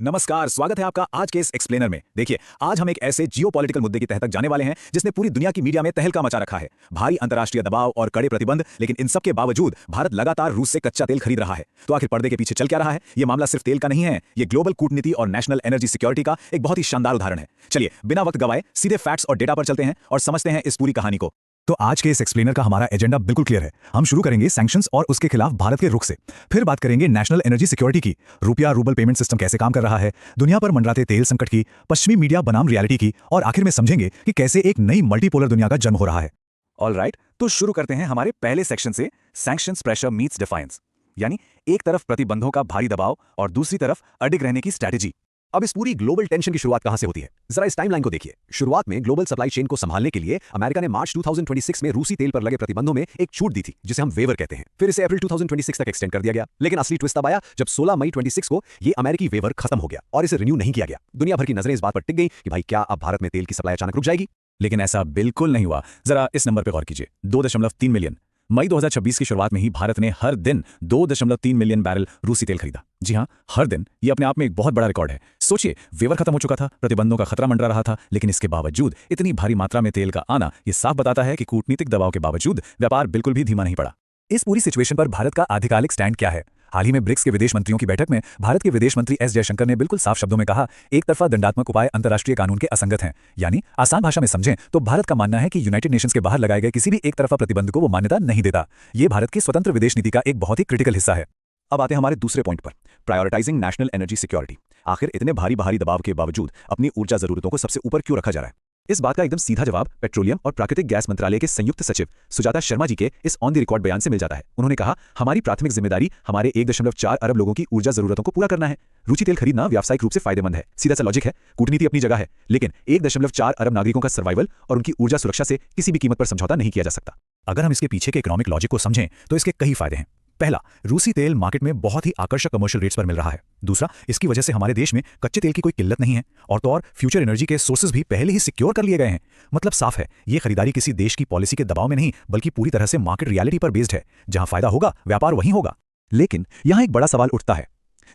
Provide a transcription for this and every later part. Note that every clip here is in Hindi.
नमस्कार, स्वागत है आपका आज के इस एक्सप्लेनर में। देखिए, आज हम एक ऐसे जियोपॉलिटिकल मुद्दे की तह तक जाने वाले हैं जिसने पूरी दुनिया की मीडिया में तहलका मचा रखा है। भारी अंतर्राष्ट्रीय दबाव और कड़े प्रतिबंध, लेकिन इन सब के बावजूद भारत लगातार रूस से कच्चा तेल खरीद रहा है। तो आखिर पर्दे के पीछे चल क्या रहा है? ये मामला सिर्फ तेल का नहीं है, ये ग्लोबल कूटनीति और नेशनल एनर्जी सिक्योरिटी का एक बहुत ही शानदार उदाहरण है। चलिए, बिना वक्त गवाए सीधे फैक्ट्स और डेटा पर चलते हैं और समझते हैं इस पूरी कहानी को। तो आज के इस एक्सप्लेनर का हमारा एजेंडा बिल्कुल क्लियर है। हम शुरू करेंगे सैंक्शंस और उसके खिलाफ भारत के रुख से, फिर बात करेंगे नेशनल एनर्जी सिक्योरिटी की, रुपया रूबल पेमेंट सिस्टम कैसे काम कर रहा है, दुनिया पर मंडराते तेल संकट की, पश्चिमी मीडिया बनाम रियलिटी की, और आखिर में समझेंगे कि कैसे एक नई मल्टीपोलर दुनिया का जन्म हो रहा है। ऑलराइट, तो शुरू करते हैं हमारे पहले सेक्शन से, सैंक्शंस प्रेशर मीट्स डिफायंस, यानी एक तरफ प्रतिबंधों का भारी दबाव और दूसरी तरफ अडिग रहने की स्ट्रैटेजी। अब इस पूरी ग्लोबल टेंशन की शुरुआत कहां से होती है? जरा इस टाइमलाइन को देखिए। शुरुआत में ग्लोबल सप्लाई चेन को संभालने के लिए अमेरिका ने मार्च 2026 में रूसी तेल पर लगे प्रतिबंधों में एक छूट दी थी, जिसे हम वेवर कहते हैं। फिर इसे अप्रैल 2026 तक एक्सटेंड कर दिया गया, लेकिन असली ट्विस्ट तब आया जब 16 मई 26 को ये अमेरिकी वेवर खत्म हो गया और इसे रिन्यू नहीं किया गया। दुनिया भर की नजरें इस बात पर टिक गई कि भाई क्या अब भारत में तेल की सप्लाई अचानक रुक जाएगी? लेकिन ऐसा बिल्कुल नहीं हुआ। जरा इस नंबर पर गौर कीजिए, 2.3 मिलियन। मई 2026 की शुरुआत में ही भारत ने हर दिन 2.3 मिलियन बैरल रूसी तेल खरीदा। जी हां, हर दिन। यह अपने आप में एक बहुत बड़ा रिकॉर्ड है। सोचिए, वेवर खत्म हो चुका था, प्रतिबंधों का खतरा मंडरा रहा था, लेकिन इसके बावजूद इतनी भारी मात्रा में तेल का आना यह साफ बताता है कि कूटनीतिक दबाव के बावजूद व्यापार बिल्कुल भी धीमा नहीं पड़ा। इस पूरी सिचुएशन पर भारत का आधिकारिक स्टैंड क्या है? हाल ही में ब्रिक्स के विदेश मंत्रियों की बैठक में भारत के विदेश मंत्री एस जयशंकर ने बिल्कुल साफ शब्दों में कहा, एक तरफा दंडात्मक उपाय अंतर्राष्ट्रीय कानून के असंगत हैं। यानी आसान भाषा में समझें तो भारत का मानना है कि यूनाइटेड नेशंस के बाहर लगाए गए किसी भी एक तरफा प्रतिबंध को वो मान्यता नहीं देता। ये भारत की स्वतंत्र विदेश नीति का एक बहुत ही क्रिटिकल हिस्सा है। अब आते हैं हमारे दूसरे पॉइंट पर, प्रायोरिटाइजिंग नेशनल एनर्जी सिक्योरिटी। आखिर इतने भारी दबाव के बावजूद अपनी ऊर्जा जरूरतों को सबसे ऊपर क्यों रखा जा रहा है? इस बात का एकदम सीधा जवाब पेट्रोलियम और प्राकृतिक गैस मंत्रालय के संयुक्त सचिव सुजाता शर्मा जी के इस ऑन द रिकॉर्ड बयान से मिल जाता है। उन्होंने कहा, हमारी प्राथमिक जिम्मेदारी हमारे 1.4 अरब लोगों की ऊर्जा जरूरतों को पूरा करना है। रूसी तेल खरीदना व्यावसायिक रूप से फायदेमंद है, सीधा सा लॉजिक है, कूटनीति अपनी जगह है, लेकिन 1.4 अरब नागरिकों का सर्वाइवल और उनकी ऊर्जा सुरक्षा से किसी भी कीमत पर समझौता नहीं किया जा सकता। अगर हम इसके पीछे के इकोनॉमिक लॉजिक को समझें तो इसके कई फायदे हैं। पहला, रूसी तेल मार्केट में बहुत ही आकर्षक कमर्शियल रेट्स पर मिल रहा है। दूसरा, इसकी वजह से हमारे देश में कच्चे तेल की कोई किल्लत नहीं है, और तो और फ्यूचर एनर्जी के सोर्सेज भी पहले ही सिक्योर कर लिए गए हैं। मतलब साफ है, ये खरीदारी किसी देश की पॉलिसी के दबाव में नहीं, बल्कि पूरी तरह से मार्केट रियलिटी पर बेस्ड है। जहां फायदा होगा, व्यापार वहीं होगा। लेकिन यहां एक बड़ा सवाल उठता है,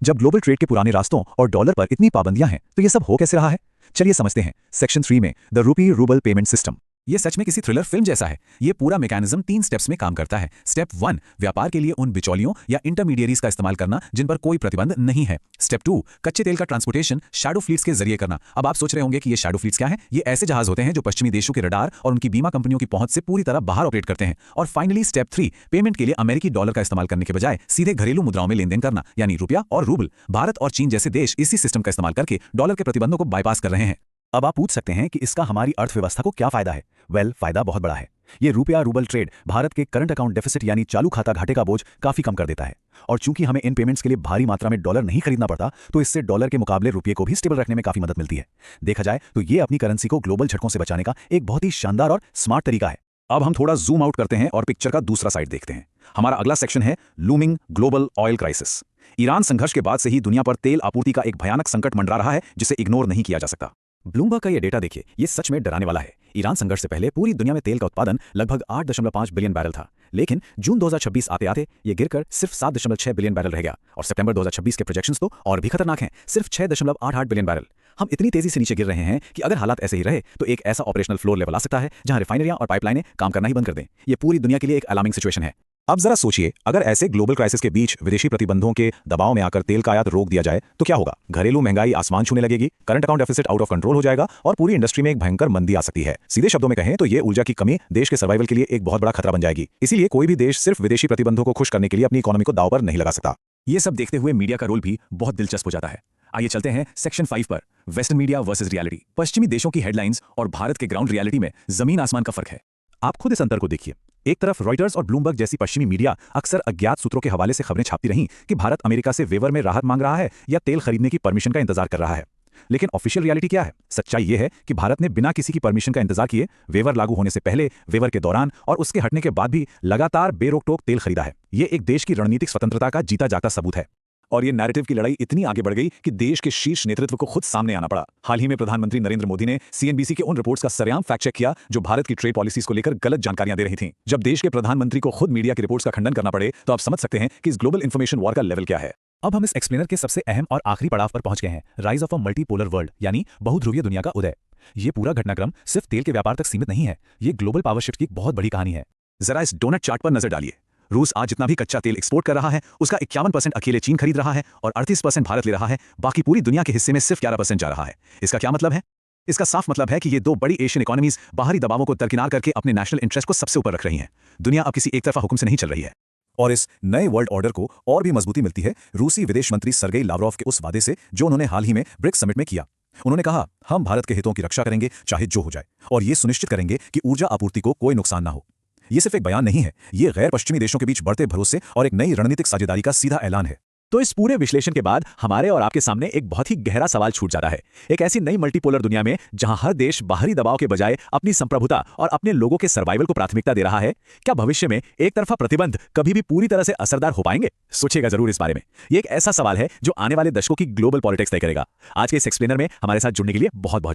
जब ग्लोबल ट्रेड के पुराने रास्तों और डॉलर पर इतनी पाबंदियां हैं, तो ये सब हो कैसे रहा है? चलिए समझते हैं। सेक्शन 3 में the rupee rouble payment system. ये सच में किसी थ्रिलर फिल्म जैसा है। ये पूरा मैकेनिज्म 3 स्टेप्स में काम करता है। स्टेप 1, व्यापार के लिए उन बिचौलियों या इंटरमीडियरीज का इस्तेमाल करना जिन पर कोई प्रतिबंध नहीं है। स्टेप 2, कच्चे तेल का ट्रांसपोर्टेशन शैडो फ्लीट्स के जरिए करना। अब आप सोच रहे होंगे कि ये शैडो फ्लीट्स क्या है? ये ऐसे जहाज होते हैं जो पश्चिमी देशों के रडार और उनकी बीमा कंपनियों की पहुंच से पूरी तरह बाहर ऑपरेट करते हैं। और फाइनली स्टेप 3, पेमेंट के लिए अमेरिकी डॉलर का इस्तेमाल करने के बजाय सीधे घरेलू मुद्राओं में लेनदेन करना, यानी रुपया और रूबल। भारत और चीन जैसे देश इसी सिस्टम का इस्तेमाल करके डॉलर के प्रतिबंधों को बाईपास कर रहे हैं। अब आप पूछ सकते हैं कि इसका हमारी अर्थव्यवस्था को क्या फायदा है? फायदा बहुत बड़ा है। ये रुपया रूबल ट्रेड भारत के करंट अकाउंट डेफिसिट यानी चालू खाता घाटे का बोझ काफी कम कर देता है। और चूंकि हमें इन पेमेंट्स के लिए भारी मात्रा में डॉलर नहीं खरीदना पड़ता, तो इससे डॉलर के मुकाबले रुपये को भी स्टेबल रखने में काफी मदद मिलती है। देखा जाए तो ये अपनी करेंसी को ग्लोबल झटकों से बचाने का एक बहुत ही शानदार और स्मार्ट तरीका है। अब हम थोड़ा जूम आउट करते हैं और पिक्चर का दूसरा साइड देखते हैं। हमारा अगला सेक्शन है looming global oil crisis. Iran संघर्ष के बाद से ही दुनिया पर तेल आपूर्ति का एक भयानक संकट मंडरा रहा है, जिसे इग्नोर नहीं किया जा सकता। ब्लूमबर्ग का ये डेटा देखिए, ये सच में डराने वाला है। ईरान संघर्ष से पहले पूरी दुनिया में तेल का उत्पादन लगभग 8.5 बिलियन बैरल था, लेकिन जून 2026 आते आते ये गिरकर सिर्फ 7.6 बिलियन बैरल रह गया। और सितंबर 2026 के प्रोजेक्शंस तो और भी खतरनाक हैं, सिर्फ 6.88 बिलियन बैरल। हम इतनी तेजी से नीचे गिर रहे हैं कि अगर हालात ऐसे ही रहे तो एक ऐसा ऑपरेशनल फ्लोर लेवल आ सकता है जहां रिफाइनरियां और पाइपलाइनें काम करना ही बंद कर दें। ये पूरी दुनिया के लिए एक अलार्मिंग सिचुएशन है। अब जरा सोचिए, अगर ऐसे ग्लोबल क्राइसिस के बीच विदेशी प्रतिबंधों के दबाव में आकर तेल का आयात रोक दिया जाए तो क्या होगा? घरेलू महंगाई आसमान छूने लगेगी, current account deficit out of control हो जाएगा और पूरी इंडस्ट्री में एक भयंकर मंदी आ सकती है। सीधे शब्दों में कहें तो ये ऊर्जा की कमी देश के सर्वाइवल के लिए एक बहुत बड़ा खतरा बन जाएगी। इसीलिए कोई भी देश सिर्फ विदेशी प्रतिबंधों को खुश करने के लिए अपनी इकोनॉमी को दांव पर नहीं लगा सकता। ये सब देखते हुए मीडिया का रोल भी बहुत दिलचस्प हो जाता है। आइए चलते हैं सेक्शन 5 पर, वेस्टर्न मीडिया वर्सेस रियलिटी। पश्चिमी देशों की हेडलाइंस और भारत के ग्राउंड रियलिटी में जमीन आसमान का फर्क है। आप खुद इस अंतर को देखिए। एक तरफ रॉयटर्स और ब्लूमबर्ग जैसी पश्चिमी मीडिया अक्सर अज्ञात सूत्रों के हवाले से खबरें छापती रहीं कि भारत अमेरिका से वेवर में राहत मांग रहा है या तेल खरीदने की परमिशन का इंतजार कर रहा है। लेकिन ऑफिशियल रियलिटी क्या है? सच्चाई यह है कि भारत ने बिना किसी की परमिशन का इंतजार किए, वेवर लागू होने से पहले, वेवर के दौरान और उसके हटने के बाद भी लगातार बेरोक-टोक तेल खरीदा है। ये एक देश की रणनीतिक स्वतंत्रता का जीता जागता सबूत है। और ये नैरेटिव की लड़ाई इतनी आगे बढ़ गई कि देश के शीर्ष नेतृत्व को खुद सामने आना पड़ा। हाल ही में प्रधानमंत्री नरेंद्र मोदी ने सीएनबीसी के उन रिपोर्ट्स का सरेआम फैक्ट चेक किया जो भारत की ट्रेड पॉलिसीज को लेकर गलत जानकारियां दे रही थीं। जब देश के प्रधानमंत्री को खुद मीडिया की रिपोर्ट्स का खंडन करना पड़े, तो आप समझ सकते हैं कि इस ग्लोबल इंफॉर्मेशन वॉर का लेवल क्या है। अब हम इस एक्सप्लेनर के सबसे अहम और आखिरी पड़ाव पर पहुंच गए हैं, rise of a multipolar world यानी बहुध्रुवीय दुनिया का उदय। ये पूरा घटनाक्रम सिर्फ तेल के व्यापार तक सीमित नहीं है, ये ग्लोबल पावर शिफ्ट की एक बहुत बड़ी कहानी है। जरा इस डोनट चार्ट पर नजर डालिए। रूस आज जितना भी कच्चा तेल एक्सपोर्ट कर रहा है उसका 51% अकेले चीन खरीद रहा है और 38% भारत ले रहा है, बाकी पूरी दुनिया के हिस्से में सिर्फ 11% जा रहा है। इसका क्या मतलब है? इसका साफ मतलब है कि ये दो बड़ी एशियन इकोनॉमीज बाहरी दबावों को दरकिनार करके अपने नेशनल इंटरेस्ट को सबसे ऊपर रख रही हैं। दुनिया अब किसी एक तरफा हुक्म से नहीं चल रही है। और इस नए वर्ल्ड ऑर्डर को और भी मजबूती मिलती है रूसी विदेश मंत्री सर्गेई लावरोव के उस वादे से जो उन्होंने हाल ही में ब्रिक्स समिट में किया। उन्होंने कहा, हम भारत के हितों की रक्षा करेंगे चाहे जो हो जाए, और ये सुनिश्चित करेंगे कि ऊर्जा आपूर्ति को कोई नुकसान ना हो। ये सिर्फ एक बयान नहीं है, ये गैर पश्चिमी देशों के बीच बढ़ते भरोसे और एक नई रणनीतिक साझेदारी का सीधा ऐलान है। तो इस पूरे विश्लेषण के बाद हमारे और आपके सामने एक बहुत ही गहरा सवाल छूट जाता है। एक ऐसी नई मल्टीपोलर दुनिया में जहां हर देश बाहरी दबाव के बजाय अपनी संप्रभुता और अपने लोगों के सर्वाइवल को प्राथमिकता दे रहा है, क्या भविष्य में एक तरफा प्रतिबंध कभी भी पूरी तरह से असरदार हो पाएंगे? सोचिएगा जरूर इस बारे में। ये एक ऐसा सवाल है जो आने वाले दशकों की ग्लोबल पॉलिटिक्स तय करेगा। आज के इस एक्सप्लेनर में हमारे साथ जुड़ने के लिए बहुत बहुत